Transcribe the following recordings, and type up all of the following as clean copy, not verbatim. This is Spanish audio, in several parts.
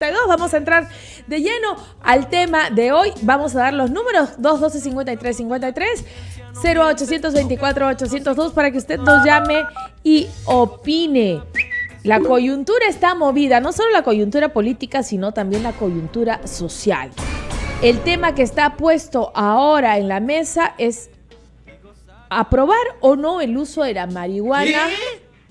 Vamos a entrar de lleno al tema de hoy. Vamos a dar los números 212-5353, 0824-802 para que usted nos llame y opine. La coyuntura está movida, no solo la coyuntura política, sino también la coyuntura social. El tema que está puesto ahora en la mesa es aprobar o no el uso de la marihuana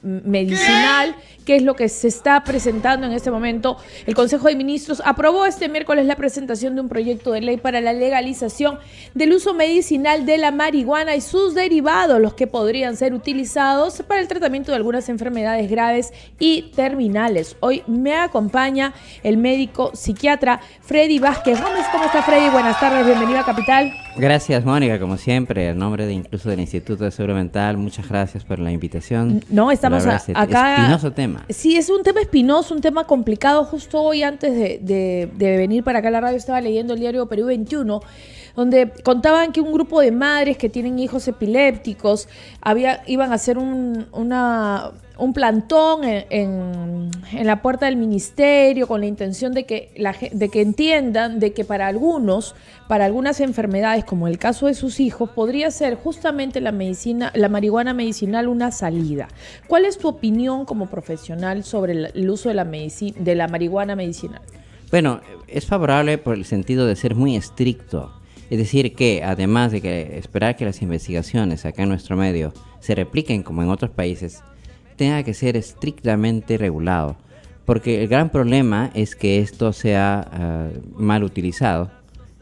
medicinal, que es lo que se está presentando en este momento. El Consejo de Ministros aprobó este miércoles la presentación de un proyecto de ley para la legalización del uso medicinal de la marihuana y sus derivados, los que podrían ser utilizados para el tratamiento de algunas enfermedades graves y terminales. Hoy me acompaña el médico psiquiatra Freddy Vázquez Gómez. ¿Cómo está, Freddy? Buenas tardes, bienvenido a Capital. Gracias, Mónica, como siempre, en nombre de incluso del Instituto de Seguro Mental, muchas gracias por la invitación. No, estamos acá. Espinoso tema. Sí, es un tema espinoso, un tema complicado. Justo hoy, antes de venir para acá a la radio, estaba leyendo el diario Perú 21, donde contaban que un grupo de madres que tienen hijos epilépticos iban a hacer un plantón en la puerta del ministerio con la intención de que entiendan de que para algunas enfermedades, como el caso de sus hijos, podría ser justamente la marihuana medicinal una salida. ¿Cuál es tu opinión como profesional sobre el uso de la marihuana medicinal? Bueno, es favorable por el sentido de ser muy estricto. Es decir, que además de que esperar que las investigaciones acá en nuestro medio se repliquen como en otros países, tenga que ser estrictamente regulado, porque el gran problema es que esto sea mal utilizado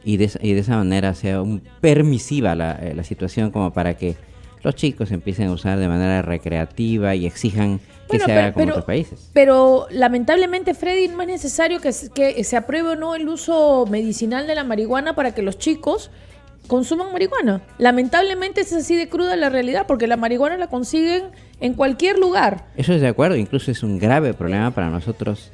y de esa manera sea permisiva la situación, como para que los chicos empiecen a usar de manera recreativa y exijan que se haga como otros países. Pero lamentablemente, Freddy, no es necesario que se apruebe o no el uso medicinal de la marihuana para que los chicos consuman marihuana. Lamentablemente es así de cruda la realidad, porque la marihuana la consiguen en cualquier lugar. Eso es de acuerdo, incluso es un grave problema para nosotros.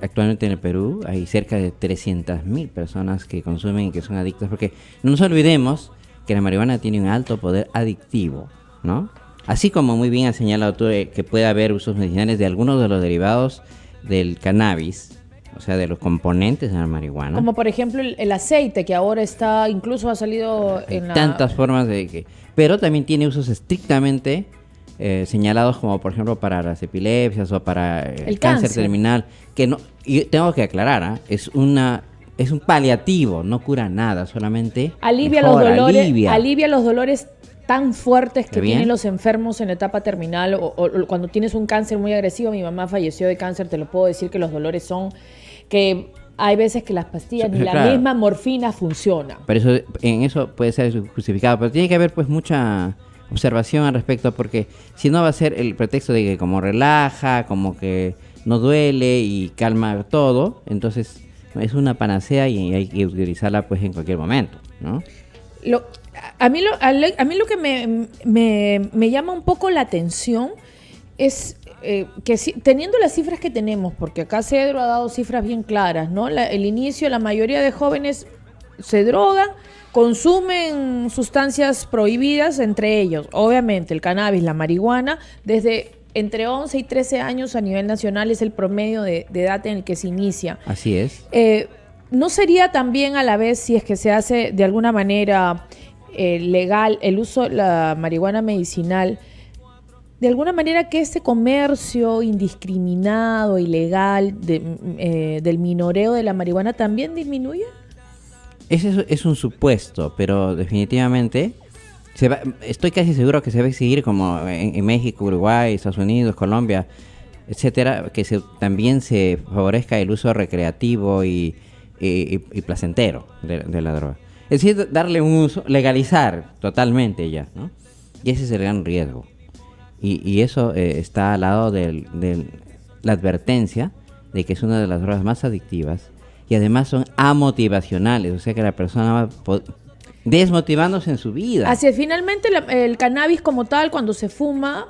Actualmente en el Perú hay cerca de 300.000 personas que consumen y que son adictas, porque no nos olvidemos que la marihuana tiene un alto poder adictivo, ¿no? Así como muy bien has señalado tú que puede haber usos medicinales de algunos de los derivados del cannabis, o sea, de los componentes de la marihuana. Como por ejemplo el aceite, que ahora incluso ha salido en tantas formas pero también tiene usos estrictamente señalados, como por ejemplo para las epilepsias o para el cáncer terminal, que no, y tengo que aclarar, es un paliativo, no cura nada, solamente alivia los dolores tan fuertes que tienen los enfermos en la etapa terminal o cuando tienes un cáncer muy agresivo. Mi mamá falleció de cáncer, te lo puedo decir, que los dolores son que hay veces que las pastillas ni la misma morfina funciona. Pero en eso puede ser justificado, pero tiene que haber pues mucha observación al respecto, porque si no va a ser el pretexto de que como relaja, como que no duele y calma todo, entonces es una panacea y hay que utilizarla pues en cualquier momento, ¿no? A mí lo que me llama un poco la atención es que teniendo las cifras que tenemos, porque acá Cedro ha dado cifras bien claras, ¿no? El inicio, la mayoría de jóvenes se drogan, consumen sustancias prohibidas, entre ellos, obviamente, el cannabis, la marihuana, desde entre 11 y 13 años a nivel nacional es el promedio de edad en el que se inicia. Así es. ¿No sería también a la vez, si es que se hace de alguna manera legal el uso de la marihuana medicinal, de alguna manera que este comercio indiscriminado, ilegal, del minoreo de la marihuana también disminuya? Ese es un supuesto, pero definitivamente estoy casi seguro que se va a seguir como en México, Uruguay, Estados Unidos, Colombia, etcétera, que también se favorezca el uso recreativo y placentero de la droga. Es decir, darle un uso, legalizar totalmente ya, ¿no? Y ese es el gran riesgo. Y eso está al lado de la advertencia de que es una de las drogas más adictivas y además son amotivacionales, o sea que la persona va desmotivándose en su vida. Así es, finalmente el cannabis como tal, cuando se fuma,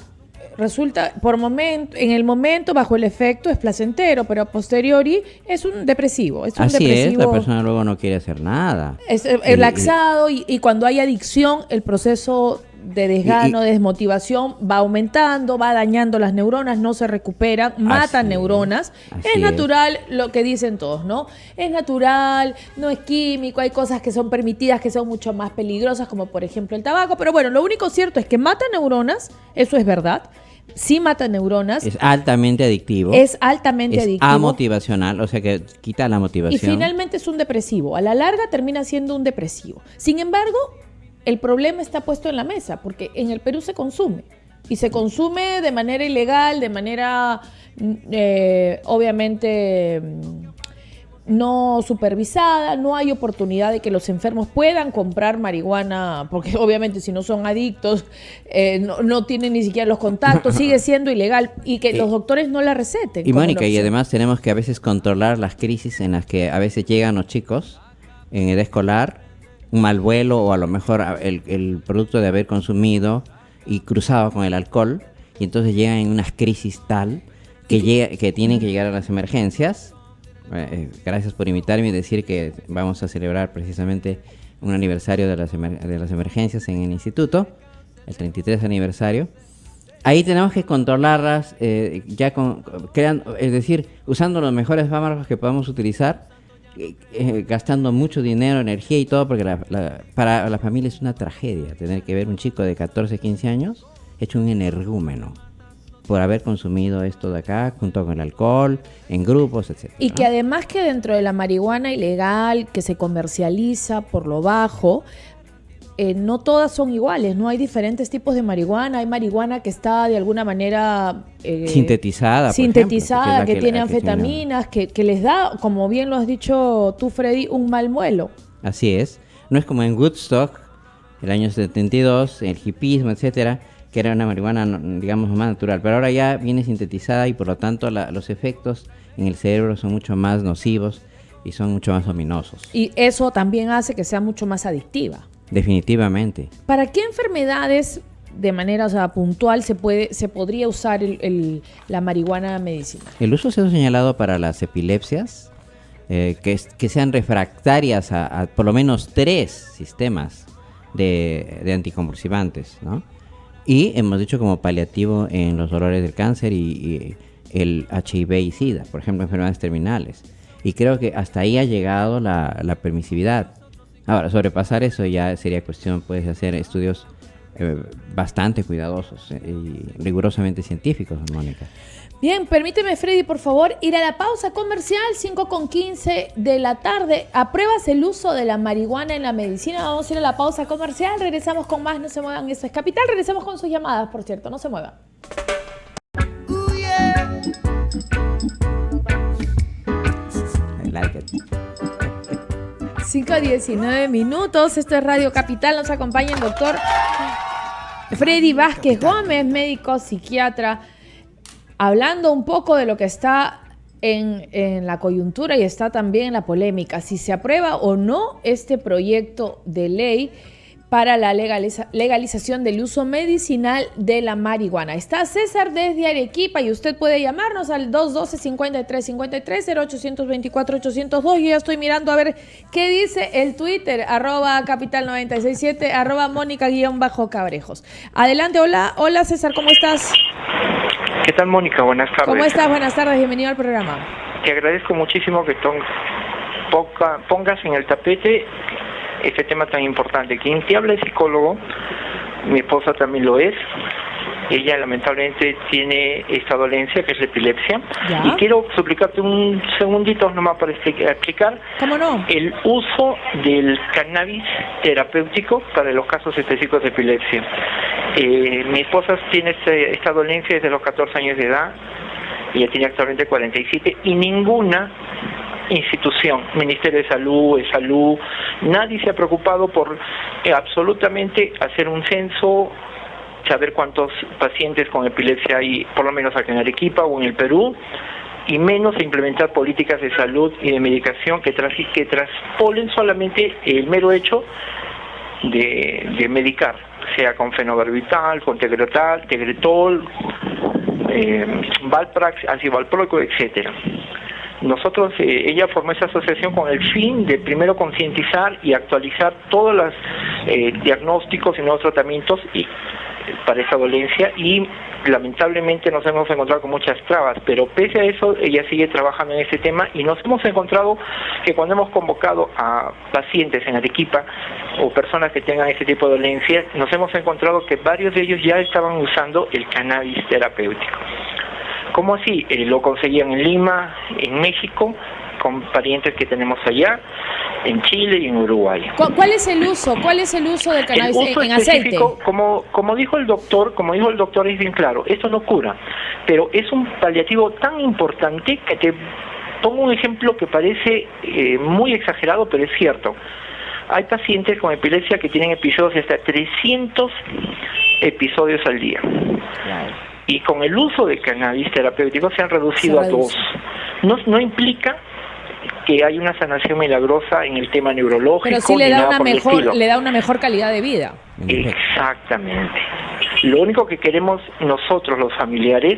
resulta en el momento, bajo el efecto, es placentero, pero a posteriori es un depresivo. Así es, la persona luego no quiere hacer nada. Es relaxado y cuando hay adicción, el proceso de desgano, de desmotivación, va aumentando, va dañando las neuronas, no se recuperan, matan neuronas. Es natural lo que dicen todos, ¿no? Es natural, no es químico, hay cosas que son permitidas que son mucho más peligrosas, como por ejemplo el tabaco, pero bueno, lo único cierto es que mata neuronas, eso es verdad. Sí mata neuronas. Es altamente adictivo. Es altamente adictivo. Es amotivacional, o sea que quita la motivación. Y finalmente es un depresivo. A la larga termina siendo un depresivo. Sin embargo, el problema está puesto en la mesa, porque en el Perú se consume. Y se consume de manera ilegal, de manera obviamente no supervisada, no hay oportunidad de que los enfermos puedan comprar marihuana, porque obviamente si no son adictos, no tienen ni siquiera los contactos, sigue siendo ilegal y que los doctores no la receten. Y Mónica, y además tenemos que a veces controlar las crisis en las que a veces llegan los chicos en edad escolar, un mal vuelo o a lo mejor el producto de haber consumido y cruzado con el alcohol, y entonces llegan en unas crisis tal que tienen que llegar a las emergencias. Gracias por invitarme y decir que vamos a celebrar precisamente un aniversario de las emergencias en el instituto, el 33 aniversario. Ahí tenemos que controlarlas, es decir, usando los mejores fármacos que podamos utilizar, gastando mucho dinero, energía y todo, porque para la familia es una tragedia tener que ver un chico de 14, 15 años hecho un energúmeno por haber consumido esto de acá, junto con el alcohol, en grupos, etc. Y que además que dentro de la marihuana ilegal, que se comercializa por lo bajo, no todas son iguales, no hay diferentes tipos de marihuana. Hay marihuana que está de alguna manera sintetizada, que tiene anfetaminas, que les da, como bien lo has dicho tú, Freddy, un mal vuelo. Así es. No es como en Woodstock, el año 72, el hippismo, etcétera, que era una marihuana, digamos, más natural, pero ahora ya viene sintetizada y por lo tanto los efectos en el cerebro son mucho más nocivos y son mucho más ominosos. Y eso también hace que sea mucho más adictiva. Definitivamente. ¿Para qué enfermedades de manera puntual se podría usar la marihuana medicinal? El uso se ha señalado para las epilepsias, que sean refractarias a por lo menos 3 sistemas de anticonvulsivantes, ¿no? Y hemos dicho como paliativo en los dolores del cáncer y el HIV y SIDA, por ejemplo, enfermedades terminales. Y creo que hasta ahí ha llegado la permisividad. Ahora, sobrepasar eso ya sería cuestión, puedes hacer estudios bastante cuidadosos y rigurosamente científicos, Mónica. Bien, permíteme, Freddy, por favor, ir a la pausa comercial, 5:15 de la tarde. ¿Apruebas el uso de la marihuana en la medicina? Vamos a ir a la pausa comercial, regresamos con más, no se muevan, eso es Capital. Regresamos con sus llamadas, por cierto, no se muevan. 5:19 minutos, esto es Radio Capital, nos acompaña el doctor Freddy Vázquez Gómez, médico psiquiatra, hablando un poco de lo que está en la coyuntura y está también en la polémica, si se aprueba o no este proyecto de ley para la legalización del uso medicinal de la marihuana. Está César desde Arequipa y usted puede llamarnos al 212-5353, 0824-802. Yo ya estoy mirando a ver qué dice el Twitter, @capital967, @Mónica_Cabrejos. Adelante, hola César, ¿cómo estás? ¿Qué tal, Mónica? Buenas tardes. ¿Cómo estás? Buenas tardes, bienvenido al programa. Te agradezco muchísimo que pongas en el tapete este tema tan importante. Quien te habla es psicólogo, mi esposa también lo es. Ella lamentablemente tiene esta dolencia que es la epilepsia. ¿Ya? Y quiero suplicarte un segundito nomás para explicar. ¿Cómo no? El uso del cannabis terapéutico para los casos específicos de epilepsia. Mi esposa tiene esta dolencia desde los 14 años de edad. Ella tiene actualmente 47 y ninguna institución, Ministerio de Salud, nadie se ha preocupado por absolutamente hacer un censo, saber cuántos pacientes con epilepsia hay, por lo menos aquí en Arequipa o en el Perú, y menos implementar políticas de salud y de medicación que traspolen solamente el mero hecho de medicar, sea con fenobarbital, con tegretol, Valprax, ácido valproico, etcétera. Nosotros, ella formó esa asociación con el fin de primero concientizar y actualizar todos los diagnósticos y nuevos tratamientos para esa dolencia, y lamentablemente nos hemos encontrado con muchas trabas, pero pese a eso ella sigue trabajando en este tema, y nos hemos encontrado que cuando hemos convocado a pacientes en Arequipa o personas que tengan este tipo de dolencias, nos hemos encontrado que varios de ellos ya estaban usando el cannabis terapéutico. ¿Cómo así? Lo conseguían en Lima, en México, con parientes que tenemos allá, en Chile y en Uruguay. ¿Cuál es el uso? ¿Cuál es el uso del cannabis en aceite? Como dijo el doctor, es bien claro, esto no cura, pero es un paliativo tan importante que te pongo un ejemplo que parece muy exagerado, pero es cierto. Hay pacientes con epilepsia que tienen episodios de hasta 300 episodios al día. Claro. Y con el uso de cannabis terapéutico se han reducido a 2. No implica que hay una sanación milagrosa en el tema neurológico. Pero sí le da una mejor calidad de vida. Exactamente. Lo único que queremos nosotros, los familiares,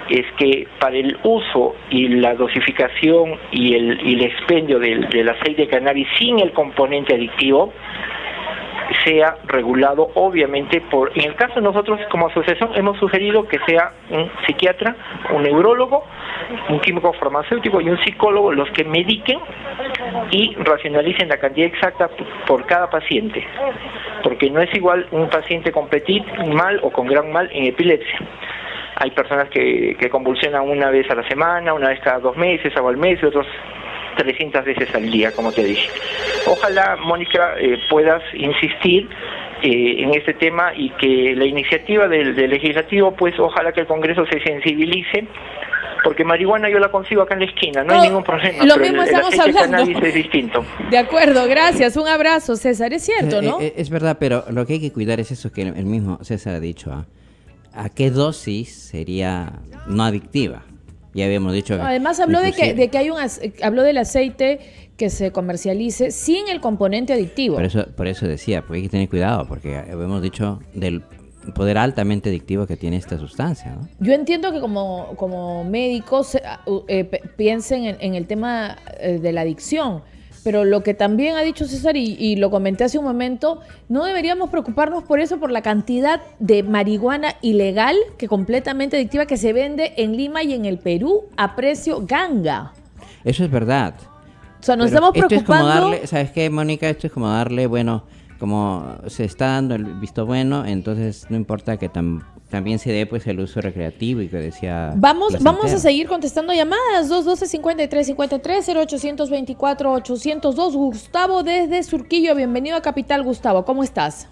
es que para el uso y la dosificación y el expendio del aceite de cannabis sin el componente adictivo sea regulado, obviamente, en el caso de nosotros como asociación hemos sugerido que sea un psiquiatra, un neurólogo, un químico farmacéutico y un psicólogo los que mediquen y racionalicen la cantidad exacta por cada paciente, porque no es igual un paciente con petit mal o con gran mal en epilepsia. Hay personas que convulsionan una vez a la semana, una vez cada 2 meses o al mes, y otros 300 veces al día, como te dije. Ojalá, Mónica, puedas insistir en este tema y que la iniciativa del legislativo, pues ojalá que el Congreso se sensibilice, porque marihuana yo la consigo acá en la esquina, no hay ningún problema, lo pero mismo el estamos aceite de hablando. cannabis es distinto. De acuerdo, gracias, un abrazo, César, es cierto, ¿no? Es verdad, pero lo que hay que cuidar es eso que el mismo César ha dicho, ¿a qué dosis sería no adictiva? Ya habíamos dicho. Además habló de que hay habló del aceite que se comercialice sin el componente adictivo. Por eso decía, pues hay que tener cuidado, porque habíamos dicho del poder altamente adictivo que tiene esta sustancia, ¿no? Yo entiendo que como médicos piensen en el tema de la adicción, pero lo que también ha dicho César, y lo comenté hace un momento, no deberíamos preocuparnos por eso, por la cantidad de marihuana ilegal, que completamente adictiva, que se vende en Lima y en el Perú a precio ganga. Eso es verdad. O sea, nos estamos preocupando. Esto es como darle, ¿sabes qué, Mónica? Esto es como darle, bueno, como se está dando el visto bueno, entonces no importa que también se dé pues el uso recreativo y que decía. Vamos a seguir contestando llamadas. 212-5353, 0824-802. Gustavo desde Surquillo, bienvenido a Capital, Gustavo, ¿cómo estás?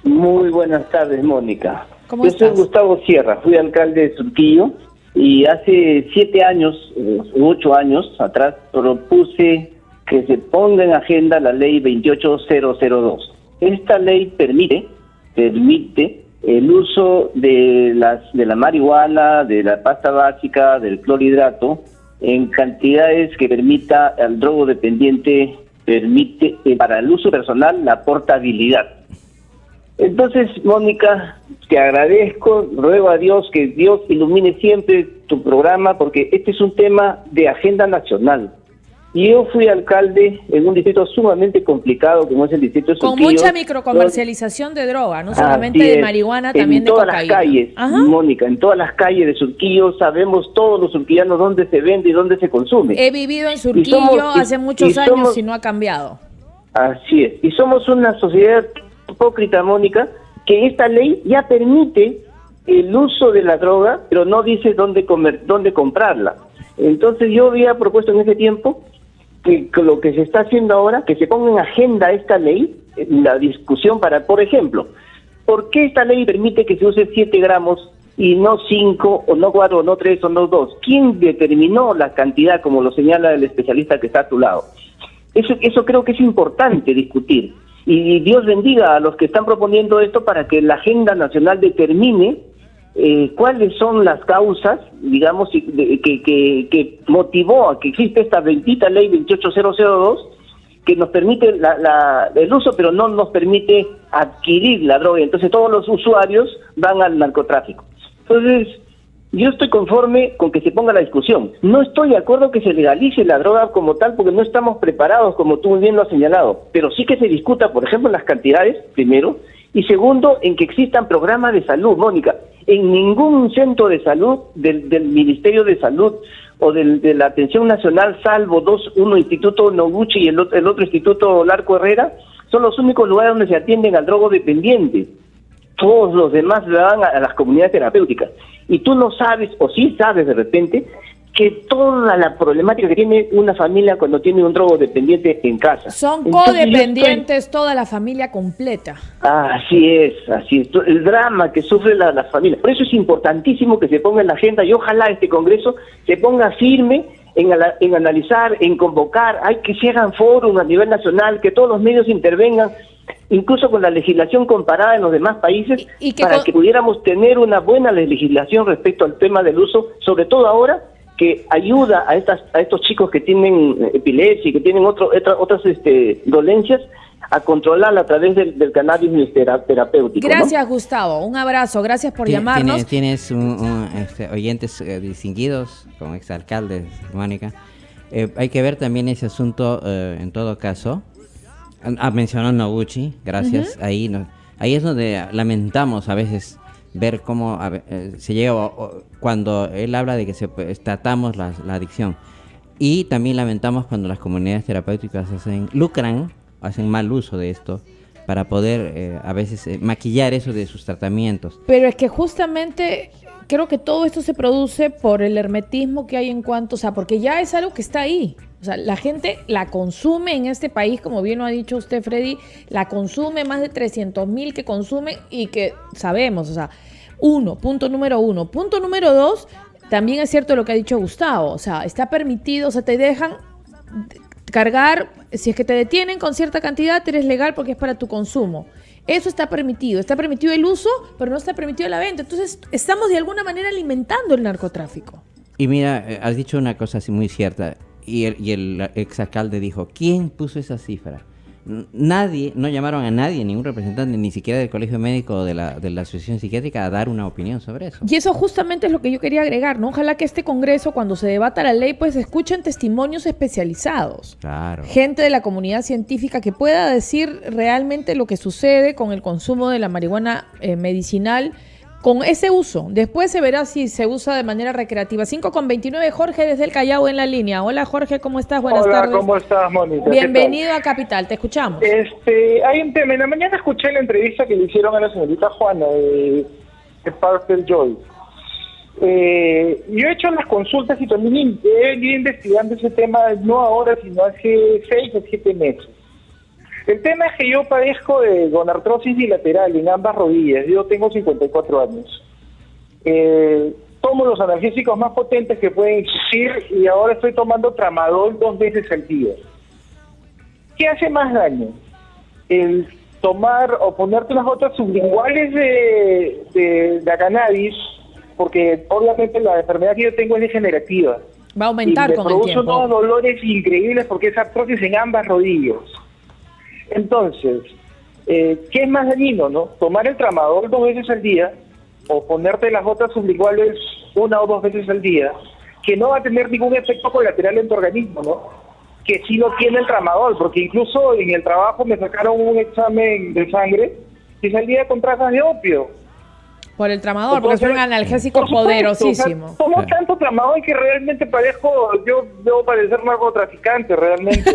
Muy buenas tardes, Mónica. ¿Cómo Yo estás? soy Gustavo Sierra, fui alcalde de Surquillo y hace 7 años, 8 años atrás, propuse que se ponga en agenda la ley 28002. Esta ley permite el uso de la marihuana, de la pasta básica, del clorhidrato, en cantidades que permita al drogodependiente, permite para el uso personal la portabilidad. Entonces, Mónica, te agradezco, ruego a Dios que Dios ilumine siempre tu programa, porque este es un tema de agenda nacional. Y yo fui alcalde en un distrito sumamente complicado, como es el distrito de Surquillo. Con mucha microcomercialización de droga, no solamente de marihuana, también de cocaína. En todas las calles, Mónica, en todas las calles de Surquillo, sabemos todos los surquillanos dónde se vende y dónde se consume. He vivido en Surquillo hace muchos años y no ha cambiado. Así es. Y somos una sociedad hipócrita, Mónica, que esta ley ya permite el uso de la droga, pero no dice dónde comprarla. Entonces yo había propuesto en ese tiempo que lo que se está haciendo ahora, que se ponga en agenda esta ley, la discusión para, por ejemplo, ¿por qué esta ley permite que se use 7 gramos y no 5, o no 4, o no 3, o no 2? ¿Quién determinó la cantidad, como lo señala el especialista que está a tu lado? Eso creo que es importante discutir. Y Dios bendiga a los que están proponiendo esto para que la agenda nacional determine cuáles son las causas, digamos, que motivó a que existe esta bendita ley 28002, que nos permite el uso, pero no nos permite adquirir la droga. Entonces todos los usuarios van al narcotráfico. Entonces, Yo estoy conforme con que se ponga la discusión. No estoy de acuerdo que se legalice la droga como tal porque no estamos preparados, como tú muy bien lo has señalado. Pero sí que se discuta, por ejemplo, las cantidades, primero, y segundo, en que existan programas de salud, Mónica. En ningún centro de salud del Ministerio de Salud o de la Atención Nacional, salvo uno Instituto Noguchi y el otro Instituto Larco Herrera, son los únicos lugares donde se atienden al drogodependiente. Todos los demás le dan a las comunidades terapéuticas. Y tú no sabes, o sí sabes de repente, que toda la problemática que tiene una familia cuando tiene un drogodependiente en casa. Son codependientes toda la familia completa. Así es. El drama que sufre la familia. Por eso es importantísimo que se ponga en la agenda y ojalá este Congreso se ponga firme en analizar, en convocar, hay que se hagan foros a nivel nacional, que todos los medios intervengan, incluso con la legislación comparada en los demás países, para que pudiéramos tener una buena legislación respecto al tema del uso, sobre todo ahora que ayuda a estos chicos que tienen epilepsia y que tienen otras dolencias, a controlarla a través del cannabis terapéutico. Gracias, ¿no? Gustavo. Un abrazo. Gracias por llamarnos. Tienes oyentes distinguidos, como exalcaldes, Mónica. Hay que ver también ese asunto, en todo caso. Mencionó Noguchi, gracias. Uh-huh. Ahí es donde lamentamos a veces ver cómo se llega, cuando él habla de que tratamos la adicción. Y también lamentamos cuando las comunidades terapéuticas hacen mal uso de esto para poder a veces maquillar eso de sus tratamientos. Pero es que justamente creo que todo esto se produce por el hermetismo que hay en cuanto, porque ya es algo que está ahí. O sea, la gente la consume en este país, como bien lo ha dicho usted, Freddy, la consume más de 300,000 que consumen y que sabemos, punto número uno. Punto número dos, también es cierto lo que ha dicho Gustavo, está permitido, te dejan cargar, si es que te detienen con cierta cantidad, eres legal porque es para tu consumo. Eso está permitido el uso, pero no está permitido la venta. Entonces, estamos de alguna manera alimentando el narcotráfico. Y mira, has dicho una cosa así muy cierta, y el exalcalde dijo, ¿quién puso esa cifra? Nadie, no llamaron a nadie, ningún representante, ni siquiera del Colegio Médico o de la Asociación Psiquiátrica a dar una opinión sobre eso. Y eso justamente es lo que yo quería agregar, ¿no? Ojalá que este Congreso, cuando se debata la ley, pues escuchen testimonios especializados. Claro. Gente de la comunidad científica que pueda decir realmente lo que sucede con el consumo de la marihuana medicinal, con ese uso. Después se verá si se usa de manera recreativa. 5:29, Jorge desde el Callao en la línea. Hola, Jorge, ¿cómo estás? Buenas tardes. Hola, ¿cómo estás, Mónica? Bienvenido a Capital, te escuchamos. Hay un tema. En la mañana escuché la entrevista que le hicieron a la señorita Juana de Parker Joy. Yo he hecho las consultas y también he ido investigando ese tema, no ahora, sino hace 6 o 7 meses. El tema es que yo padezco de gonartrosis bilateral en ambas rodillas. Yo tengo 54 años. Tomo los analgésicos más potentes que pueden existir y ahora estoy tomando tramadol 2 veces al día. ¿Qué hace más daño? El tomar o ponerte unas gotas sublinguales de la cannabis, porque obviamente la enfermedad que yo tengo es degenerativa. Va a aumentar con el tiempo. Me produce unos dolores increíbles porque es artrosis en ambas rodillas. Entonces, ¿qué es más dañino, no? Tomar el tramadol 2 veces al día o ponerte las gotas sublinguales 1 o 2 veces al día, que no va a tener ningún efecto colateral en tu organismo, ¿no? Que sí lo tiene el tramadol, porque incluso en el trabajo me sacaron un examen de sangre y salía con trazas de opio. Por el tramador, porque es un analgésico poderosísimo. Tomo tanto tramadol que realmente yo debo parecer narcotraficante, realmente.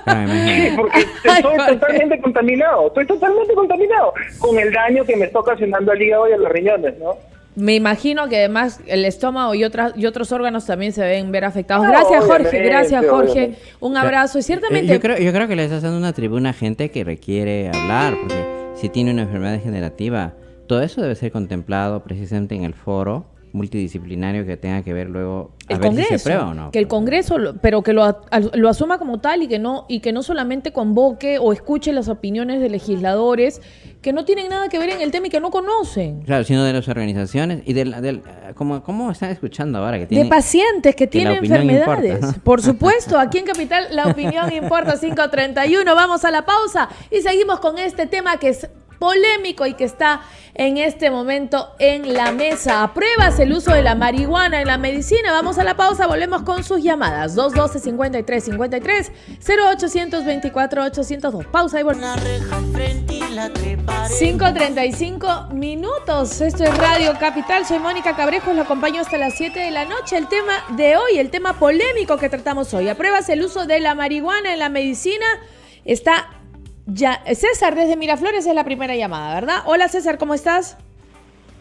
Sí, porque estoy totalmente contaminado. Estoy totalmente contaminado con el daño que me está ocasionando al hígado y a los riñones, ¿no? Me imagino que además el estómago y otros órganos también se deben ver afectados. Gracias, Jorge. Gracias, Jorge. Obviamente. Un abrazo. Y ciertamente... Yo creo que le estás dando una tribuna a gente que requiere hablar, porque si tiene una enfermedad degenerativa, todo eso debe ser contemplado precisamente en el foro multidisciplinario que tenga que ver luego a ver si se aprueba o no. Que el Congreso, pero que lo asuma como tal y que no solamente convoque o escuche las opiniones de legisladores que no tienen nada que ver en el tema y que no conocen. Claro, sino de las organizaciones y ¿cómo están escuchando ahora? Que de pacientes que tienen enfermedades. Importa, ¿no? Por supuesto, aquí en Capital la opinión importa. 5:31, vamos a la pausa y seguimos con este tema que es polémico y que está en este momento en la mesa. ¿Apruebas el uso de la marihuana en la medicina? Vamos a la pausa, volvemos con sus llamadas. 212-5353, 0824-802. Pausa y volvemos. 5:35 minutos. Esto es Radio Capital. Soy Mónica Cabrejos, lo acompaño hasta las 7 de la noche. El tema de hoy, el tema polémico que tratamos hoy. ¿Apruebas el uso de la marihuana en la medicina? Está ya César desde Miraflores, es la primera llamada, ¿verdad? Hola César, ¿cómo estás?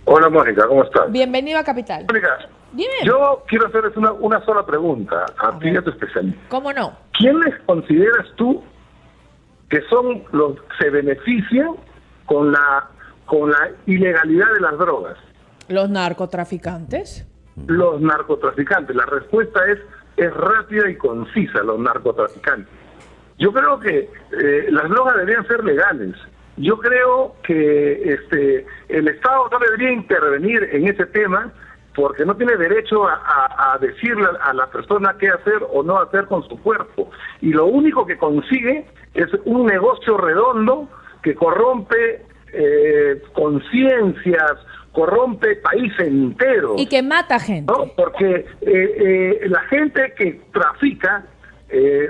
Hola Mónica, ¿cómo estás? Bienvenido a Capital. Mónica, dime. yo quiero hacerles una sola pregunta a ti y a tu especialista. ¿Cómo no? ¿Quiénes consideras tú que son los que se benefician con la ilegalidad de las drogas? Los narcotraficantes. Los narcotraficantes. La respuesta es rápida y concisa, los narcotraficantes. Yo creo que las drogas deberían ser legales. Yo creo que el Estado no debería intervenir en ese tema porque no tiene derecho a decirle a la persona qué hacer o no hacer con su cuerpo. Y lo único que consigue es un negocio redondo que corrompe conciencias, corrompe países enteros. Y que mata gente. ¿No? Porque la gente que trafica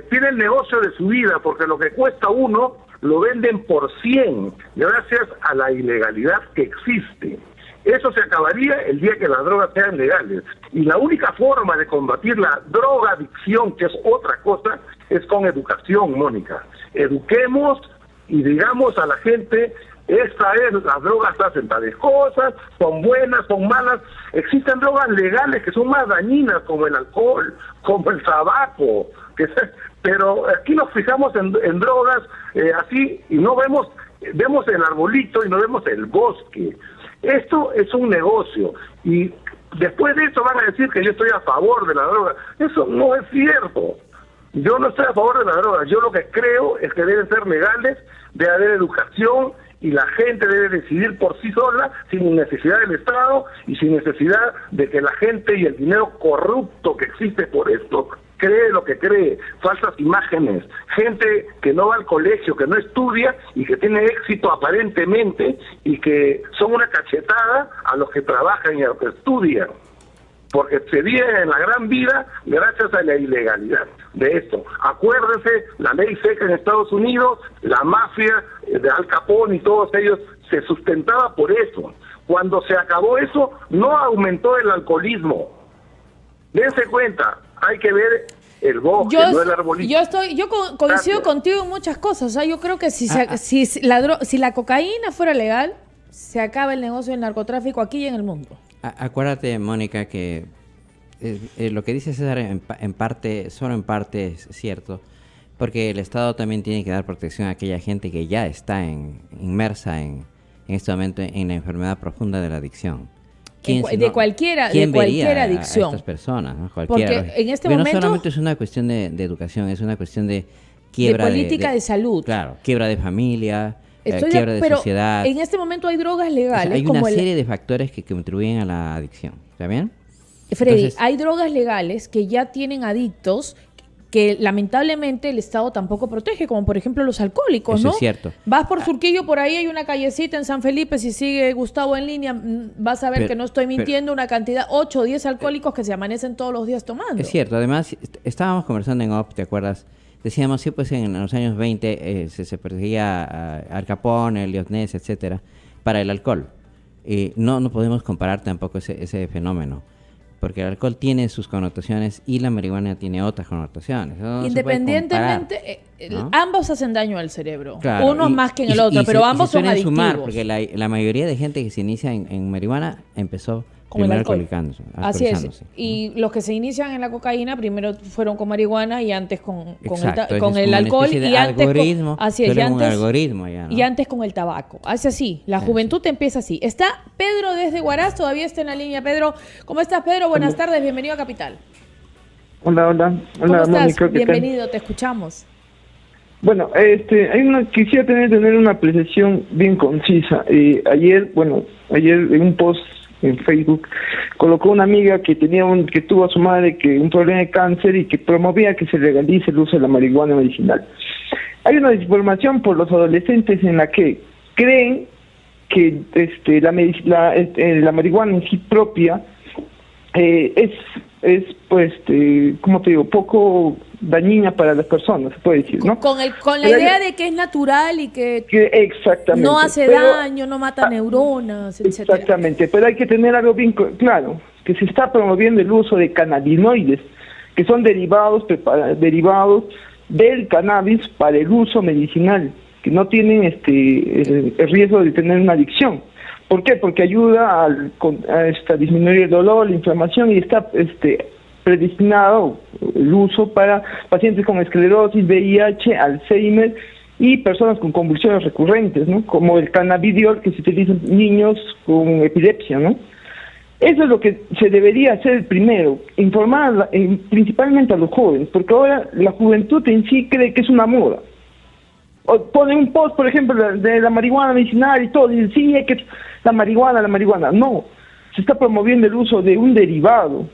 tiene el negocio de su vida, porque lo que cuesta uno lo venden por 100, gracias a la ilegalidad que existe. Eso se acabaría el día que las drogas sean legales. Y la única forma de combatir la drogadicción, que es otra cosa, es con educación, Mónica. Eduquemos y digamos a la gente, las drogas hacen tales cosas, son buenas, son malas. Existen drogas legales que son más dañinas, como el alcohol, como el tabaco, pero aquí nos fijamos en drogas así y no vemos el arbolito y no vemos el bosque. Esto es un negocio y después de eso van a decir que yo estoy a favor de la droga. Eso no es cierto. Yo no estoy a favor de la droga. Yo lo que creo es que deben ser legales, debe haber educación y la gente debe decidir por sí sola, sin necesidad del Estado y sin necesidad de que la gente y el dinero corrupto que existe por esto cree lo que cree, falsas imágenes, gente que no va al colegio, que no estudia y que tiene éxito aparentemente y que son una cachetada a los que trabajan y a los que estudian, porque se viven en la gran vida gracias a la ilegalidad de esto. Acuérdense, la ley seca en Estados Unidos, la mafia de Al Capone y todos ellos se sustentaba por eso. Cuando se acabó eso, no aumentó el alcoholismo. Dense cuenta, hay que ver el bosque, no el arbolito. Yo coincido contigo en muchas cosas. O sea, yo creo que si la cocaína fuera legal, se acaba el negocio del narcotráfico aquí y en el mundo. Acuérdate, Mónica, que lo que dice César solo en parte es cierto, porque el Estado también tiene que dar protección a aquella gente que ya está inmersa en este momento en la enfermedad profunda de la adicción. De cualquier adicción. A estas personas, ¿no? Porque en este momento no solamente es una cuestión de educación, es una cuestión de quiebra de política de salud. Claro, quiebra de familia, quiebra de sociedad. En este momento hay drogas legales. O sea, hay una serie de factores que contribuyen a la adicción. ¿Está bien? Freddy, entonces, hay drogas legales que ya tienen adictos que lamentablemente el Estado tampoco protege, como por ejemplo los alcohólicos, eso ¿no? Es cierto. Vas por Surquillo, por ahí hay una callecita en San Felipe, si sigue Gustavo en línea, vas a ver que no estoy mintiendo, una cantidad, 8 o 10 alcohólicos que se amanecen todos los días tomando. Es cierto, además estábamos conversando en OP, ¿te acuerdas? Decíamos, sí, pues en los años 20 se perseguía a Al Capone, Elliot Ness, etcétera, para el alcohol. No podemos comparar tampoco ese fenómeno, porque el alcohol tiene sus connotaciones y la marihuana tiene otras connotaciones. No Independientemente, ¿no? Ambos hacen daño al cerebro. Claro, uno más que en el otro, pero ambos son adictivos. Sumar, porque la mayoría de gente que se inicia en marihuana empezó con el alcohol. Así es. Y los que se inician en la cocaína primero fueron con marihuana y antes con el alcohol y antes algoritmo, y antes con el tabaco. Hace así, la juventud empieza así. Está Pedro desde Huaraz, todavía está en la línea. Pedro, ¿cómo estás, Pedro? Buenas tardes, bienvenido a Capital. Hola, ¿Cómo estás? Mónica, Bienvenido, te escuchamos. Bueno, quisiera tener una apreciación bien concisa. Ayer en un post en Facebook colocó una amiga que tuvo a su madre un problema de cáncer y que promovía que se legalice el uso de la marihuana medicinal. Hay una desinformación por los adolescentes en la que creen que la marihuana en sí propia es pues, como te digo, poco dañina para las personas, se puede decir, ¿no? Con la idea de que es natural y que exactamente, no hace daño, no mata neuronas, etcétera. Exactamente, pero hay que tener algo bien claro, que se está promoviendo el uso de cannabinoides, que son derivados del cannabis para el uso medicinal, que no tienen el riesgo de tener una adicción. ¿Por qué? Porque ayuda a disminuir el dolor, la inflamación, y está predestinado el uso para pacientes con esclerosis, VIH, Alzheimer y personas con convulsiones recurrentes, ¿no? Como el cannabidiol que se utiliza en niños con epilepsia, ¿no? Eso es lo que se debería hacer primero, informar principalmente a los jóvenes, porque ahora la juventud en sí cree que es una moda. O ponen un post, por ejemplo, de la marihuana medicinal y todo, y dicen, sí, es que la marihuana. No, se está promoviendo el uso de un derivado,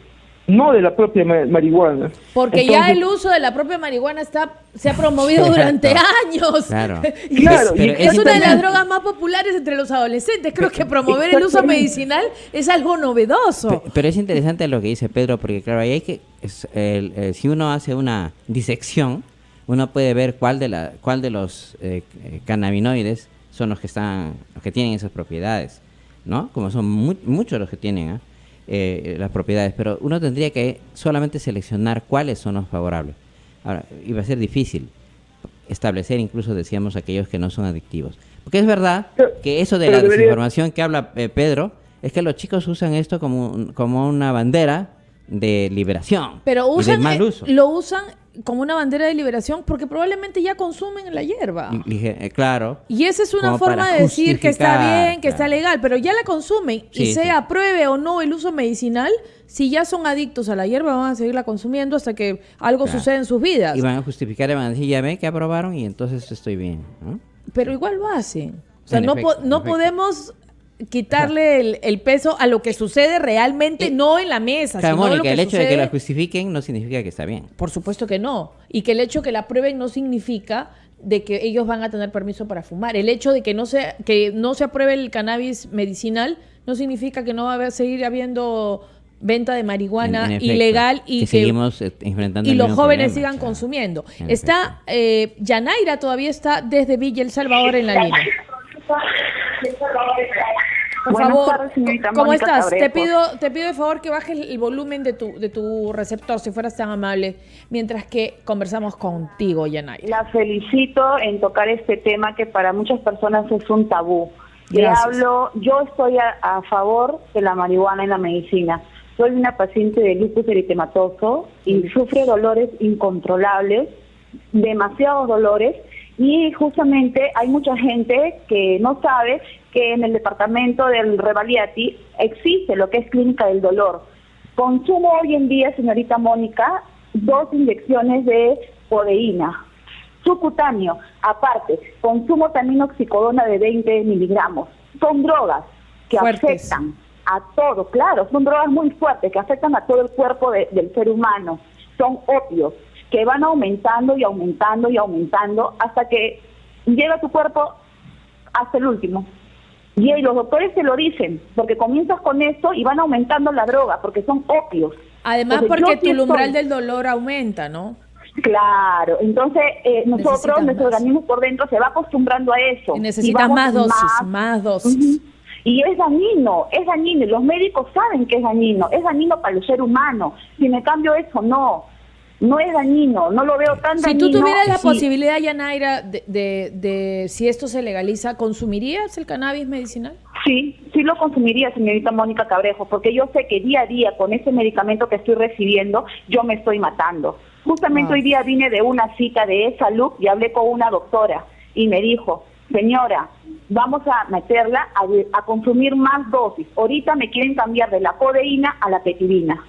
no de la propia marihuana. Porque ya el uso de la propia marihuana se ha promovido durante años. Claro. Claro, Es una de las drogas más populares entre los adolescentes. Creo que promover el uso medicinal es algo novedoso. Pero es interesante lo que dice Pedro, porque claro, ahí hay que si uno hace una disección, uno puede ver cuál de los cannabinoides son los que tienen esas propiedades, ¿no? Como son muchos los que tienen las propiedades, pero uno tendría que solamente seleccionar cuáles son los favorables. Ahora, iba a ser difícil establecer, incluso decíamos, aquellos que no son adictivos. Porque es verdad que eso de la desinformación que habla Pedro, es que los chicos usan esto como una bandera de liberación. Pero y del mal uso. lo usan como una bandera de liberación porque probablemente ya consumen la hierba. Claro. Y esa es una forma de decir que está bien, que está legal, pero ya la consumen y se apruebe o no el uso medicinal, si ya son adictos a la hierba van a seguirla consumiendo hasta que algo suceda en sus vidas. Y van a justificar y van a decir, ya ve que aprobaron y entonces estoy bien, ¿no? Pero igual lo hacen. O sea, no podemos quitarle el peso a lo que sucede realmente, no en la mesa, claro, sino Mónica, lo que el hecho sucede. de que la justifiquen no significa que está bien. Por supuesto que no. Y que el hecho que la aprueben no significa de que ellos van a tener permiso para fumar. El hecho de que no se apruebe el cannabis medicinal no significa que no va a seguir habiendo venta de marihuana en efecto, ilegal que seguimos enfrentando y el los mismo jóvenes problema, sigan claro. consumiendo. En Está Yanaira todavía está desde Villa El Salvador en la línea. Por Buenas favor, tardes, señorita ¿cómo Mónica estás? Te Cabrejo. pido de favor que bajes el volumen de tu receptor, si fueras tan amable, mientras que conversamos contigo, Yanaira. La felicito en tocar este tema que para muchas personas es un tabú. Gracias. Yo estoy a favor de la marihuana en la medicina. Soy una paciente de lupus eritematoso y sufre dolores incontrolables, demasiados dolores, y justamente hay mucha gente que no sabe que en el departamento del Revaliati existe lo que es clínica del dolor. Consumo hoy en día, señorita Mónica, 2 inyecciones de codeína subcutáneo. Aparte, consumo también oxicodona de 20 miligramos. Son drogas que Fuertes. afectan a todo, claro, son drogas muy fuertes que afectan a todo el cuerpo del ser humano. Son opios que van aumentando y aumentando y aumentando hasta que llega a tu cuerpo hasta el último. Y los doctores te lo dicen, porque comienzas con esto y van aumentando la droga, porque son opios. Además, Entonces, porque yo sí tu umbral estoy- del dolor aumenta, ¿no? Claro, entonces nuestro Necesitas más. organismo por dentro se va acostumbrando a eso. Y necesitas vamos más dosis. Ujú. Y es dañino, y los médicos saben que es dañino para el ser humano. Sin en cambio eso no es dañino, no lo veo tan Si dañino. tú tuvieras la Sí. posibilidad, Yanaira, de si esto se legaliza, ¿consumirías el cannabis medicinal? Sí lo consumiría, señorita Mónica Cabrejo, porque yo sé que día a día con ese medicamento que estoy recibiendo, yo me estoy matando. Justamente hoy día vine de una cita de salud y hablé con una doctora y me dijo, señora, vamos a meterla a consumir más dosis. Ahorita me quieren cambiar de la codeína a la petirina.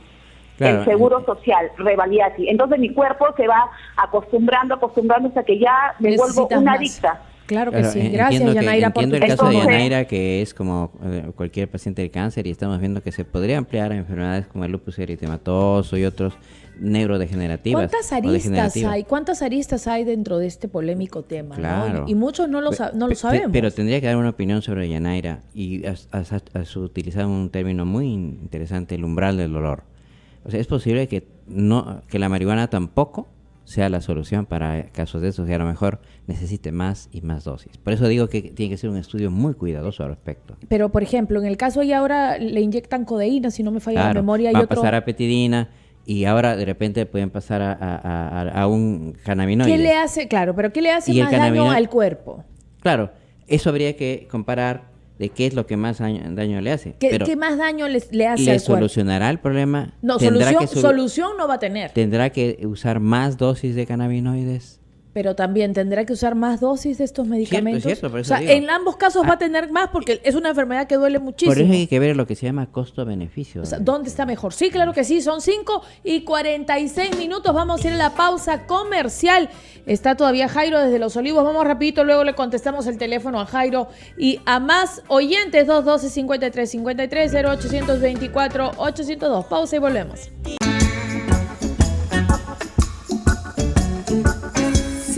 Claro. El seguro social, Revaliati. Entonces mi cuerpo se va acostumbrando hasta que ya me vuelvo Necesitas una más. adicta. Claro que Pero sí. Gracias, Yanaira, por tu entiendo el caso de Entonces- Yanaira, que es como cualquier paciente de cáncer, y estamos viendo que se podría ampliar a enfermedades como el lupus eritematoso y otros neurodegenerativas. ¿Cuántas o aristas degenerativas. hay? ¿Cuántas aristas hay dentro de este polémico tema? ¿no? Claro. Y muchos no lo sabemos. Pero tendría que dar una opinión sobre Yanaira, y has utilizado un término muy interesante, el umbral del dolor. O sea, es posible que la marihuana tampoco sea la solución para casos de esos, y a lo mejor necesite más y más dosis. Por eso digo que tiene que ser un estudio muy cuidadoso al respecto. Pero, por ejemplo, en el caso y ahora le inyectan codeína, si no me falla la Claro, memoria, y va a otro... pasar a petidina, y ahora de repente pueden pasar a un cannabinoide. ¿Qué le hace? Claro, pero ¿qué le hace Y el más daño cannabinoide- al cuerpo? Claro, eso habría que comparar de qué es lo que más daño le hace. ¿Qué, Pero qué más daño le hace ¿le al cuerpo? solucionará el problema? No, ¿Tendrá solución no va a tener. ¿Tendrá que usar más dosis de cannabinoides? Pero también tendrá que usar más dosis de estos medicamentos. Cierto, por o eso sea, digo. en ambos casos va a tener más porque es una enfermedad que duele muchísimo. Por eso hay que ver lo que se llama costo-beneficio. O sea, ¿dónde está mejor? Sí, claro que sí, son 5:46. Vamos a ir a la pausa comercial. Está todavía Jairo desde Los Olivos. Vamos rapidito, luego le contestamos el teléfono a Jairo y a más oyentes. 212-5353, 0824-802. Pausa y volvemos.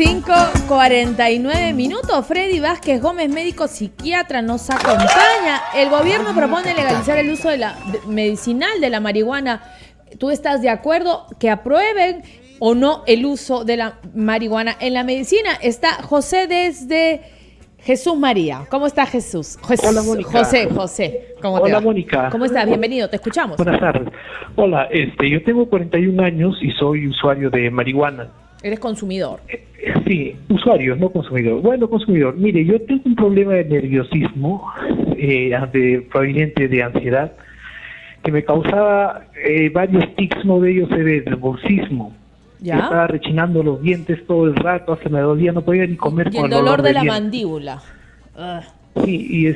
5:49. Freddy Vázquez Gómez, médico psiquiatra, nos acompaña. El gobierno propone legalizar el uso de la medicinal de la marihuana. ¿Tú estás de acuerdo que aprueben o no el uso de la marihuana en la medicina? Está José desde Jesús María. ¿Cómo está Jesús? Hola, Mónica. José, ¿cómo te Hola, va? Mónica. ¿Cómo estás? Bienvenido, te escuchamos. Buenas tardes. Hola, yo tengo 41 años y soy usuario de marihuana. Eres consumidor. Sí, usuario, no consumidor. Bueno, consumidor. Mire, yo tengo un problema de nerviosismo proveniente de ansiedad que me causaba varios tics, uno de ellos era el nerviosismo. ¿Ya? Estaba rechinando los dientes todo el rato, hasta me dolía, no podía ni comer Y con el dolor de la dientes. mandíbula. Sí, y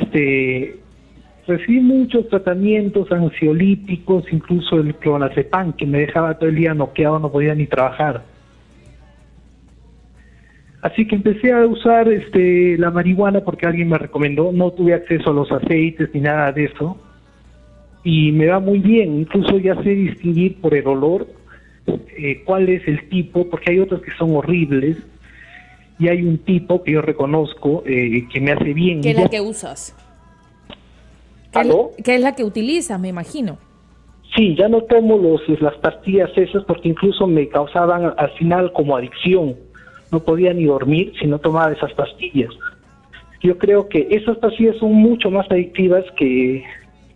recibí muchos tratamientos ansiolíticos, incluso el clonazepam, que me dejaba todo el día noqueado, no podía ni trabajar. Así que empecé a usar la marihuana porque alguien me recomendó, no tuve acceso a los aceites ni nada de eso, y me va muy bien, incluso ya sé distinguir por el olor cuál es el tipo, porque hay otros que son horribles, y hay un tipo que yo reconozco que me hace bien. ¿Qué es Ya- la que usas? ¿Aló? ¿Qué es la que utilizas, me imagino? Sí, ya no tomo las pastillas esas porque incluso me causaban al final como adicción. No podía ni dormir si no tomaba esas pastillas. Yo creo que esas pastillas son mucho más adictivas que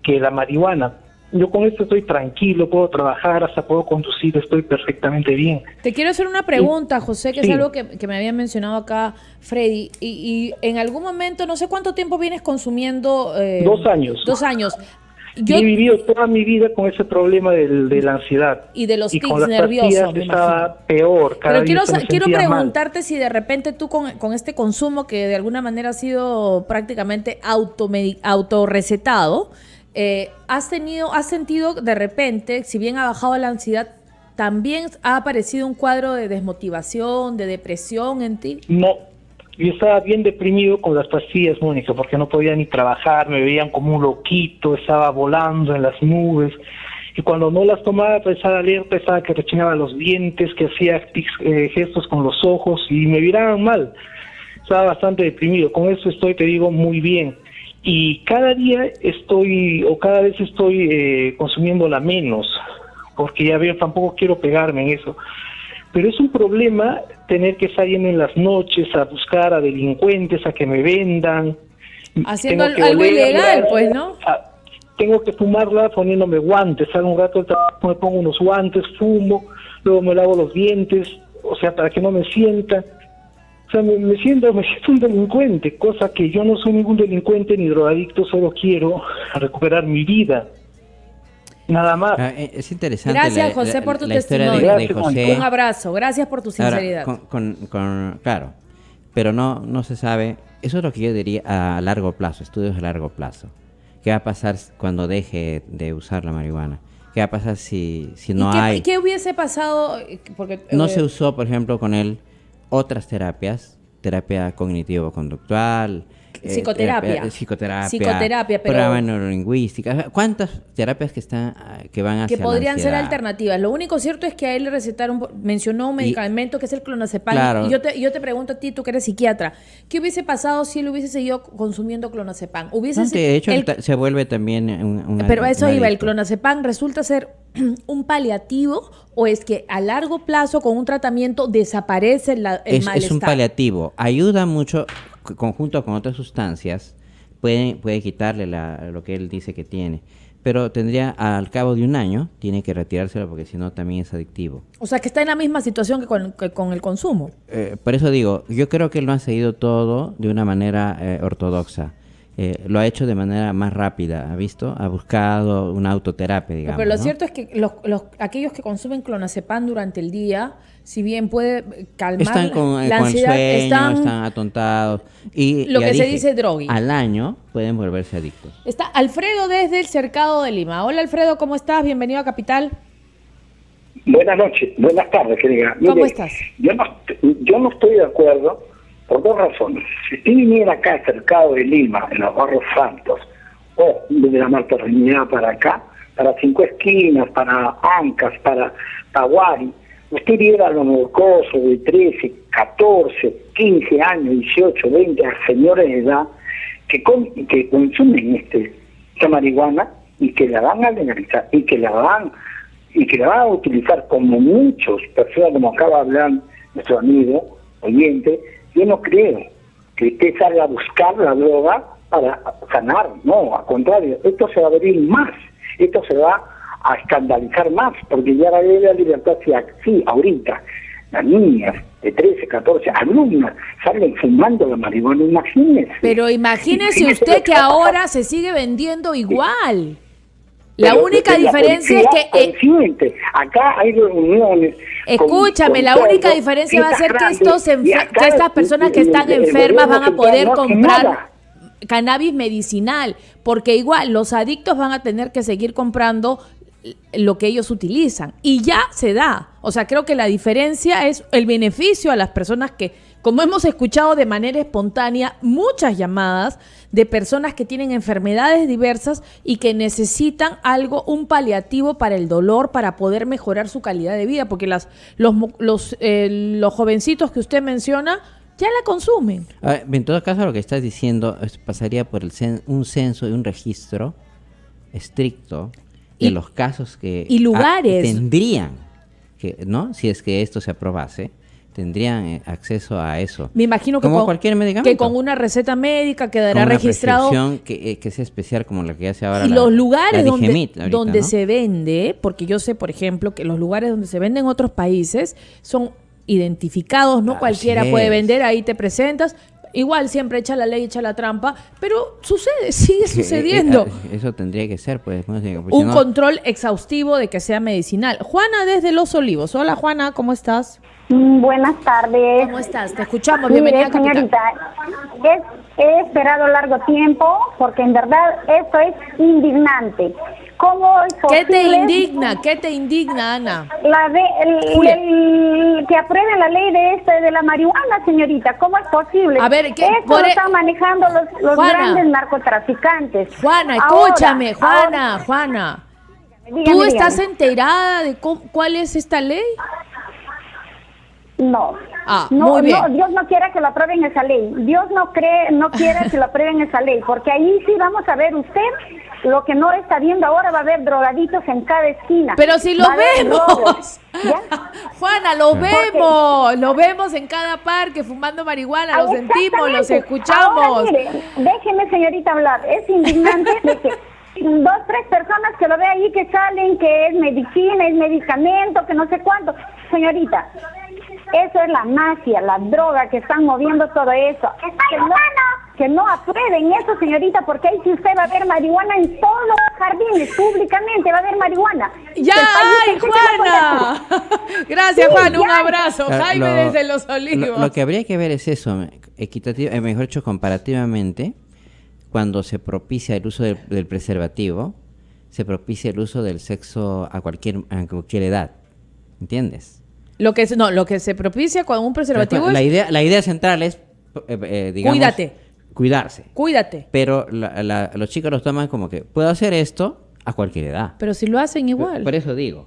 la marihuana. Yo con esto estoy tranquilo, puedo trabajar, hasta puedo conducir, estoy perfectamente bien. Te quiero hacer una pregunta, José, que Sí. es algo que me había mencionado acá Freddy. Y en algún momento, no sé cuánto tiempo vienes consumiendo. 2 años. 2 años. Y he vivido toda mi vida con ese problema de la ansiedad. Y de los y tics con las nerviosos, pastillas me estaba peor. Cada Pero quiero, día se me quiero sentía mal. preguntarte si de repente tú con este consumo que de alguna manera ha sido prácticamente autorrecetado, has sentido de repente, si bien ha bajado la ansiedad, también ha aparecido un cuadro de desmotivación, de depresión en ti. No, yo estaba bien deprimido con las pastillas, Mónica, porque no podía ni trabajar, me veían como un loquito, estaba volando en las nubes, y cuando no las tomaba, pues estaba alerta, estaba que rechinaba los dientes, que hacía gestos con los ojos, y me miraban mal. Estaba bastante deprimido, con eso estoy, te digo, muy bien. Y cada día cada vez estoy consumiéndola menos, porque ya veo, tampoco quiero pegarme en eso. Pero es un problema tener que salir en las noches a buscar a delincuentes, a que me vendan. Haciendo Tengo que algo olerla, ilegal, pues, ¿no? Tengo que fumarla poniéndome guantes. Salgo un rato del trabajo, me pongo unos guantes, fumo, luego me lavo los dientes, o sea, para que no me sienta. O sea, me siento un delincuente, cosa que yo no soy ningún delincuente ni drogadicto, solo quiero recuperar mi vida. Nada más. Es interesante. Gracias, José, por tu la historia testimonio. de José. Un abrazo, gracias por tu sinceridad. Ahora, claro, pero no se sabe. Eso es lo que yo diría a largo plazo, estudios a largo plazo. ¿Qué va a pasar cuando deje de usar la marihuana? ¿Qué va a pasar si no ¿Y hay? qué hubiese pasado? Porque No se usó, por ejemplo, con él otras terapias terapia cognitivo-conductual, Psicoterapia. psicoterapia, pero programa neurolingüística. ¿Cuántas terapias que van hacia que podrían la ser ansiedad? alternativas? Lo único cierto es que a él le recetaron, mencionó un medicamento que es el clonazepam. Claro. Y yo te pregunto a ti, tú que eres psiquiatra, ¿qué hubiese pasado si él hubiese seguido consumiendo clonazepam? No, de hecho, se vuelve también Pero a eso un iba, el adicto. clonazepam resulta ser un paliativo, o es que a largo plazo con un tratamiento desaparece el malestar. Es un paliativo. Ayuda mucho, conjunto con otras sustancias, puede quitarle lo que él dice que tiene. Pero tendría, al cabo de un año, tiene que retirárselo porque si no también es adictivo. O sea, que está en la misma situación que con el consumo. Por eso digo, yo creo que él no ha seguido todo de una manera ortodoxa. Lo ha hecho de manera más rápida, ¿ha visto? Ha buscado una autoterapia, digamos. Pero lo ¿no? cierto es que aquellos que consumen clonazepam durante el día, si bien puede calmar Están con la el ansiedad, sueño, están atontados. Y lo ya que se dije, dice drogui. al año pueden volverse adictos. Está Alfredo desde el Cercado de Lima. Hola Alfredo, ¿cómo estás? Bienvenido a Capital. Buenas noches, buenas tardes, querida. ¿Cómo Mire, estás? Yo no estoy de acuerdo por dos razones. Si usted viniera acá al Cercado de Lima, en los Barrios Santos, o desde la Martorreñida para acá, para Cinco Esquinas, para Ancas, para Tahuari, usted viera a los mocosos de 13, 14, 15 años, 18, 20, a señores de edad que consumen esta marihuana y que la van a legalizar y que la van a utilizar como muchos personas, como acaba de hablar nuestro amigo oyente. Yo no creo que usted salga a buscar la droga para sanar, no, al contrario, esto se va a abrir más, esto se va a escandalizar más, porque ya la ley de la libertad, sí, ahorita, las niñas de 13, 14, alumnas, salen fumando la marihuana, imagínense. Pero imagínese usted que ahora se sigue vendiendo igual. La Pero única la diferencia es policía que... consciente. Acá hay reuniones... Escúchame, la única diferencia va a ser que que estas personas que están enfermas van a poder comprar cannabis medicinal, porque igual los adictos van a tener que seguir comprando lo que ellos utilizan, y ya se da. O sea, creo que la diferencia es el beneficio a las personas que, como hemos escuchado de manera espontánea, muchas llamadas de personas que tienen enfermedades diversas y que necesitan un paliativo para el dolor, para poder mejorar su calidad de vida, porque los jovencitos que usted menciona ya la consumen. En todo caso, lo que estás diciendo pasaría por un censo y un registro estricto de los casos que y lugares tendrían que, ¿no? Si es que esto se aprobase, tendrían acceso a eso. Me imagino como cualquier medicamento. Que con una receta médica quedará con una registrado. Que sea especial como la que hace ahora y los lugares donde ¿no? se vende, porque yo sé, por ejemplo, que los lugares donde se vende en otros países son identificados, no cualquiera puede vender, ahí te presentas. Igual siempre echa la ley, echa la trampa, pero sigue sucediendo. Eso tendría que ser, pues. Un control exhaustivo de que sea medicinal. Juana desde Los Olivos. Hola Juana, ¿cómo estás? Buenas tardes. ¿Cómo estás? Te escuchamos. Bienvenida a Capital. Señorita, he esperado largo tiempo porque en verdad esto es indignante. ¿Cómo es posible? ¿Qué te indigna, Ana? Que aprueben la ley de la marihuana, señorita. ¿Cómo es posible? A ver, esto lo están manejando los grandes narcotraficantes. Juana, escúchame, Juana. ¿Tú estás enterada de cuál es esta ley? No. Muy bien. No, Dios no quiera que lo aprueben esa ley. Dios no quiera que lo aprueben esa ley, porque ahí sí vamos a ver usted lo que no está viendo ahora. Va a haber drogaditos en cada esquina. Pero si lo vemos. Juana, lo vemos en cada parque fumando marihuana, lo sentimos, los escuchamos. Ahora, mire, déjeme, señorita, hablar. Es indignante de que 2, 3 personas que lo ve ahí que salen, que es medicina, es medicamento, que no sé cuánto. Señorita, eso es la mafia, la droga que están moviendo todo eso. Que no aprueben eso, señorita, porque ahí si usted va a ver marihuana en todos los jardines, públicamente va a haber marihuana. ¡Ya hay, Juana! Gracias, Juana, un abrazo. Jaime desde Los Olivos. Lo que habría que ver es eso, equitativo, mejor dicho, comparativamente, cuando se propicia el uso del preservativo, se propicia el uso del sexo a cualquier edad, ¿entiendes? Lo que se propicia con un preservativo la idea central es digamos, Cuídate. Pero los chicos los toman como que puedo hacer esto a cualquier edad. Pero si lo hacen igual. Por eso digo.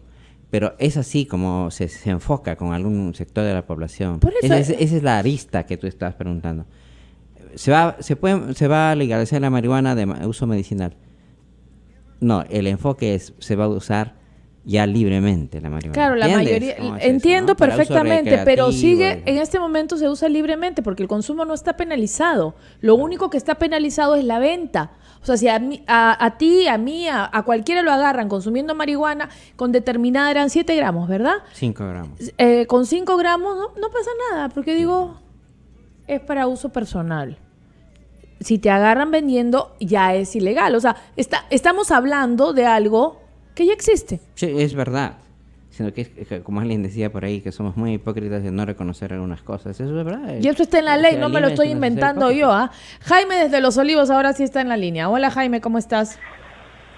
Pero es así como se enfoca con algún sector de la población. Por eso esa es la arista que tú estás preguntando. Se va a legalizar la marihuana de uso medicinal. No, el enfoque se va a usar ya libremente la marihuana. Claro, la mayoría, entiendo eso, ¿no? perfectamente, pero sigue, en este momento se usa libremente porque el consumo no está penalizado. Lo único que está penalizado es la venta. O sea, si a ti, a mí, a cualquiera lo agarran consumiendo marihuana, con determinada eran 7 gramos, ¿verdad? 5 gramos. Con 5 gramos no pasa nada, porque digo, es para uso personal. Si te agarran vendiendo, ya es ilegal. O sea, estamos hablando de algo que ya existe. Sí, es verdad. Sino que, como alguien decía por ahí, que somos muy hipócritas de no reconocer algunas cosas. Eso es verdad. Y eso está en la ley, no me lo estoy inventando yo. Jaime desde Los Olivos ahora sí está en la línea. Hola Jaime, ¿cómo estás?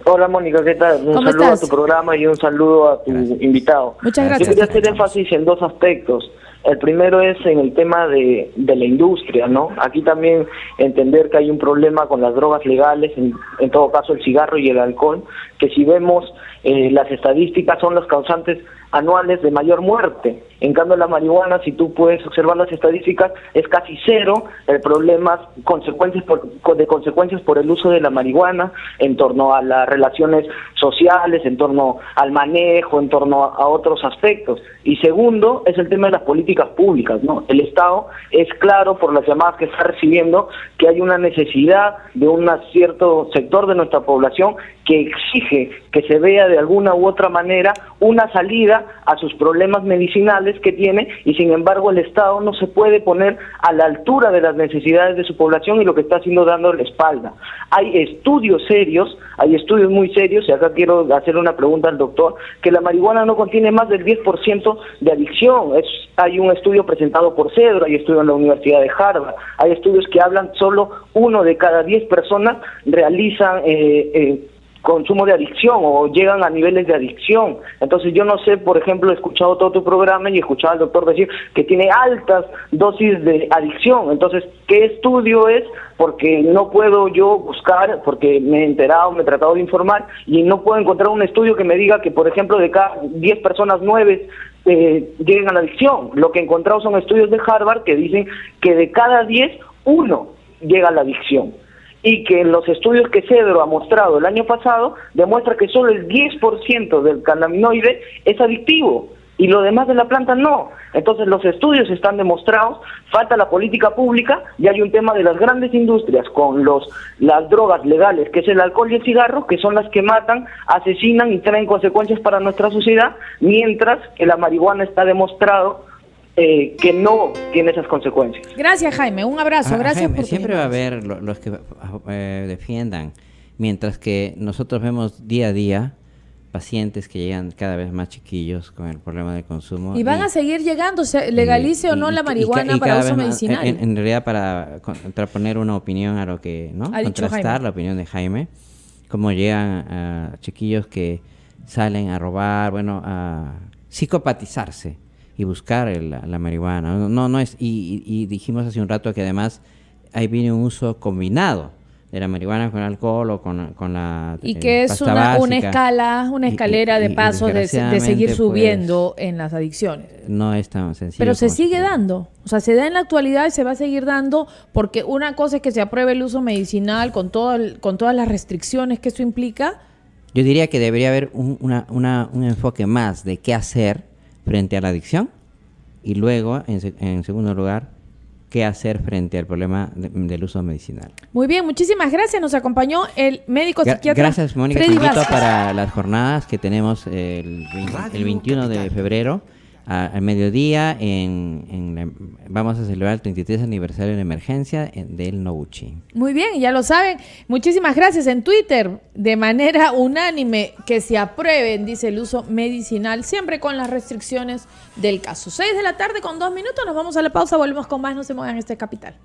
Hola Mónica, ¿qué tal? Un saludo a tu programa y un saludo a tu invitado. Muchas gracias. Yo quería hacer énfasis en 2 aspectos. El primero es en el tema de la industria, ¿no? Aquí también entender que hay un problema con las drogas legales, en todo caso el cigarro y el alcohol, que si vemos las estadísticas son los causantes anuales de mayor muerte. En cambio la marihuana, si tú puedes observar las estadísticas, es casi cero el problema de consecuencias por el uso de la marihuana en torno a las relaciones sociales, en torno al manejo, en torno a otros aspectos. Y segundo, es el tema de las políticas públicas, ¿no? El Estado es claro por las llamadas que está recibiendo que hay una necesidad de un cierto sector de nuestra población que exige que se vea de alguna u otra manera una salida a sus problemas medicinales que tiene, y sin embargo el Estado no se puede poner a la altura de las necesidades de su población, y lo que está haciendo dando la espalda. Hay estudios serios, hay estudios muy serios, y acá quiero hacer una pregunta al doctor, que la marihuana no contiene más del 10% de adicción. Hay un estudio presentado por Cedro, hay estudios en la Universidad de Harvard, hay estudios que hablan solo 1 de cada 10 personas realizan consumo de adicción o llegan a niveles de adicción. Entonces yo no sé, por ejemplo, he escuchado todo tu programa y he escuchado al doctor decir que tiene altas dosis de adicción. Entonces, ¿qué estudio es? Porque no puedo yo buscar, porque me he enterado, me he tratado de informar y no puedo encontrar un estudio que me diga que, por ejemplo, de cada 10 personas, 9 lleguen a la adicción. Lo que he encontrado son estudios de Harvard que dicen que de cada 10, 1 llega a la adicción. Y que en los estudios que Cedro ha mostrado el año pasado, demuestra que solo el 10% del cannabinoide es adictivo, y lo demás de la planta no. Entonces los estudios están demostrados, falta la política pública, y hay un tema de las grandes industrias con las drogas legales, que es el alcohol y el cigarro, que son las que matan, asesinan y traen consecuencias para nuestra sociedad, mientras que la marihuana está demostrado que no tiene esas consecuencias. Gracias Jaime, un abrazo, gracias Jaime, por siempre va a haber los que defiendan, mientras que nosotros vemos día a día pacientes que llegan cada vez más chiquillos con el problema del consumo. Y van a seguir llegando, se legalice o no la marihuana para uso medicinal. En realidad, para contraponer una opinión a lo que, ¿no? Contrastar la opinión de Jaime, cómo llegan a chiquillos que salen a robar, bueno, a psicopatizarse y buscar la marihuana. No es, y dijimos hace un rato que además ahí viene un uso combinado de la marihuana con alcohol o con la y que es una escalera de pasos de seguir subiendo en las adicciones. No es tan sencillo. Pero se sigue dando, o sea, se da en la actualidad y se va a seguir dando, porque una cosa es que se apruebe el uso medicinal con todas las restricciones que eso implica. Yo diría que debería haber un enfoque más de qué hacer frente a la adicción, y luego, en segundo lugar, qué hacer frente al problema del uso medicinal. Muy bien, muchísimas gracias. Nos acompañó el médico psiquiatra. Gracias, Mónica. Te invito para las jornadas que tenemos el 21 de febrero al mediodía. Vamos a celebrar el 33 aniversario de la emergencia del Noguchi. Muy bien, ya lo saben. Muchísimas gracias. En Twitter, de manera unánime, que se aprueben, dice, el uso medicinal, siempre con las restricciones del caso. 6 de la tarde con 2 minutos. Nos vamos a la pausa. Volvemos con más. No se muevan, este Capital.